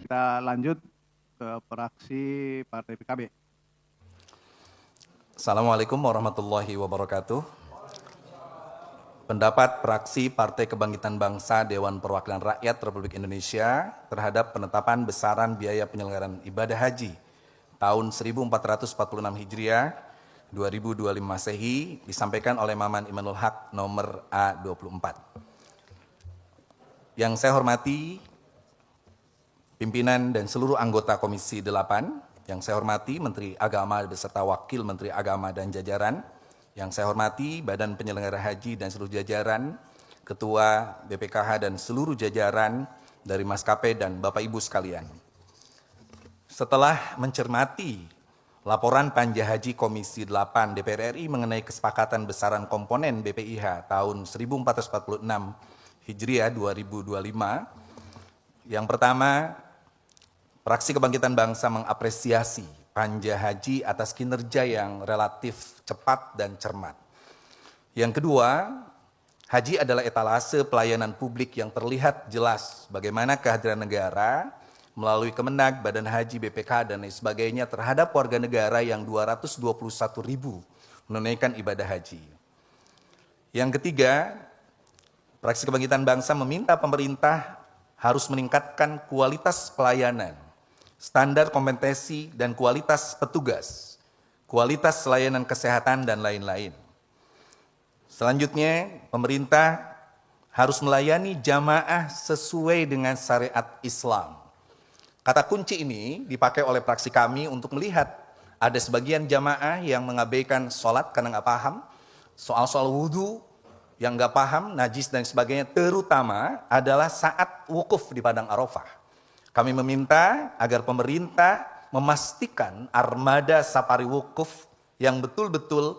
Kita lanjut ke fraksi Partai PKB. Assalamualaikum warahmatullahi wabarakatuh. Pendapat fraksi Partai Kebangkitan Bangsa Dewan Perwakilan Rakyat Republik Indonesia terhadap penetapan besaran biaya penyelenggaraan ibadah haji tahun 1446 Hijriah 2025 Masehi disampaikan oleh Maman Imanul Haq nomor A24. Yang saya hormati pimpinan dan seluruh anggota Komisi 8, yang saya hormati Menteri Agama beserta Wakil Menteri Agama dan jajaran, yang saya hormati Badan Penyelenggara Haji dan seluruh jajaran, Ketua BPKH dan seluruh jajaran dari maskapai dan Bapak Ibu sekalian. Setelah mencermati laporan Panja Haji Komisi 8 DPR RI mengenai kesepakatan besaran komponen BPIH tahun 1446 Hijriah 2025, yang pertama, Fraksi Kebangkitan Bangsa mengapresiasi Panja Haji atas kinerja yang relatif cepat dan cermat. Yang kedua, haji adalah etalase pelayanan publik yang terlihat jelas bagaimana kehadiran negara melalui Kemenag, Badan Haji, BPK, dan lain sebagainya terhadap warga negara yang 221.000 menunaikan ibadah haji. Yang ketiga, Fraksi Kebangkitan Bangsa meminta pemerintah harus meningkatkan kualitas pelayanan, standar kompetensi dan kualitas petugas, kualitas layanan kesehatan, dan lain-lain. Selanjutnya, pemerintah harus melayani jamaah sesuai dengan syariat Islam. Kata kunci ini dipakai oleh fraksi kami untuk melihat ada sebagian jamaah yang mengabaikan sholat karena nggak paham, soal-soal wudhu yang nggak paham, najis dan sebagainya, terutama adalah saat wukuf di Padang Arafah. Kami meminta agar pemerintah memastikan armada safari wukuf yang betul-betul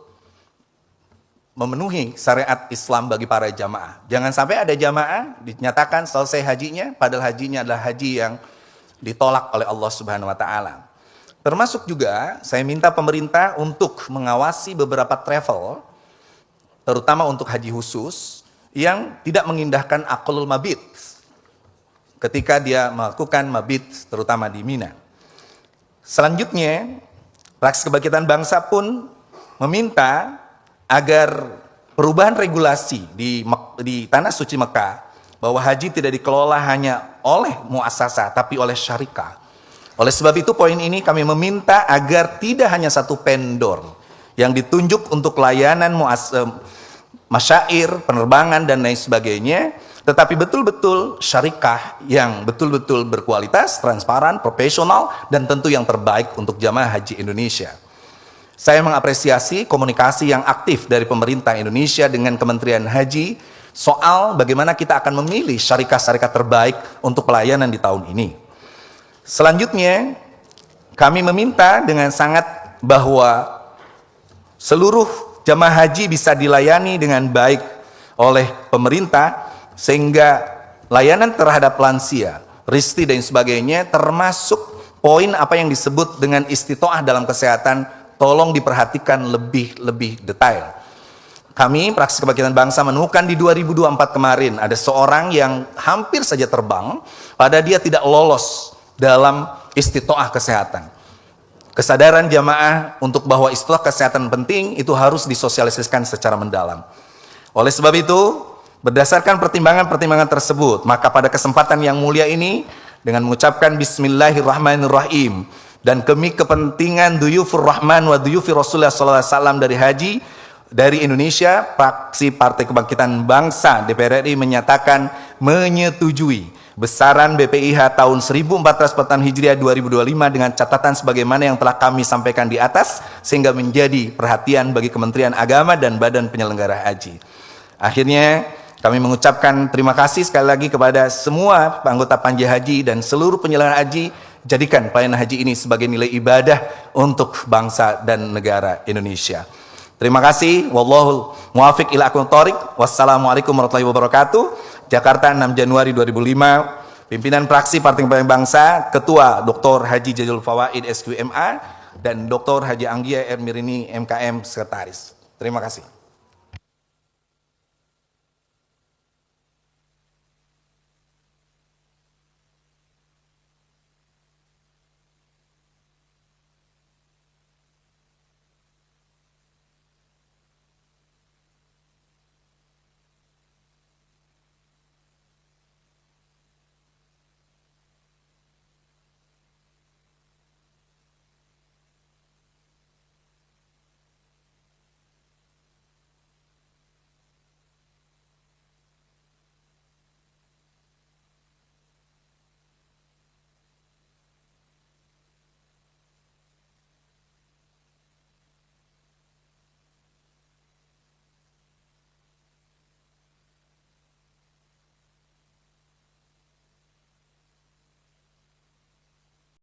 memenuhi syariat Islam bagi para jamaah. Jangan sampai ada jamaah dinyatakan selesai hajinya, padahal hajinya adalah haji yang ditolak oleh Allah Subhanahu wa taala. Termasuk juga saya minta pemerintah untuk mengawasi beberapa travel, terutama untuk haji khusus yang tidak mengindahkan aqallul mabit ketika dia melakukan mabit terutama di Mina. Selanjutnya, Fraksi Kebangkitan Bangsa pun meminta agar perubahan regulasi di Tanah Suci Mekah bahwa haji tidak dikelola hanya oleh muasasah tapi oleh syarikah. Oleh sebab itu poin ini kami meminta agar tidak hanya satu vendor yang ditunjuk untuk layanan masyair, penerbangan dan lain sebagainya, tetapi betul-betul syarikah yang betul-betul berkualitas, transparan, profesional, dan tentu yang terbaik untuk jamaah haji Indonesia. Saya mengapresiasi komunikasi yang aktif dari pemerintah Indonesia dengan Kementerian Haji soal bagaimana kita akan memilih syarikat-syarikat terbaik untuk pelayanan di tahun ini. Selanjutnya, kami meminta dengan sangat bahwa seluruh jamaah haji bisa dilayani dengan baik oleh pemerintah, sehingga layanan terhadap lansia, risti dan sebagainya, termasuk poin apa yang disebut dengan istitoah dalam kesehatan, tolong diperhatikan lebih detail. Kami, Fraksi Kebangkitan Bangsa, menemukan di 2024 kemarin ada seorang yang hampir saja terbang, pada dia tidak lolos dalam istitoah kesehatan. Kesadaran jamaah untuk bahwa istitoah kesehatan penting itu harus disosialisasikan secara mendalam. Oleh sebab itu, berdasarkan pertimbangan-pertimbangan tersebut, maka pada kesempatan yang mulia ini, dengan mengucapkan Bismillahirrahmanirrahim, dan demi kepentingan duyufur rahman wa duyufir Rasulullah SAW dari haji, dari Indonesia, Fraksi Partai Kebangkitan Bangsa DPR RI menyatakan menyetujui besaran BPIH tahun 1446 Hijriah 2025 dengan catatan sebagaimana yang telah kami sampaikan di atas, sehingga menjadi perhatian bagi Kementerian Agama dan Badan Penyelenggara Haji. Akhirnya kami mengucapkan terima kasih sekali lagi kepada semua anggota Panja Haji dan seluruh penyelenggara haji. Jadikan pelayanan haji ini sebagai nilai ibadah untuk bangsa dan negara Indonesia. Terima kasih. Wallahul muwafiq ila aqwamit thoriq. Wassalamualaikum warahmatullahi wabarakatuh. Jakarta 6 Januari 2005. Pimpinan Fraksi Partai Kebangkitan Bangsa, Ketua Dr. Haji Jazilul Fawaid SQMA dan Dr. Haji Anggia Ermirini MKM Sekretaris. Terima kasih.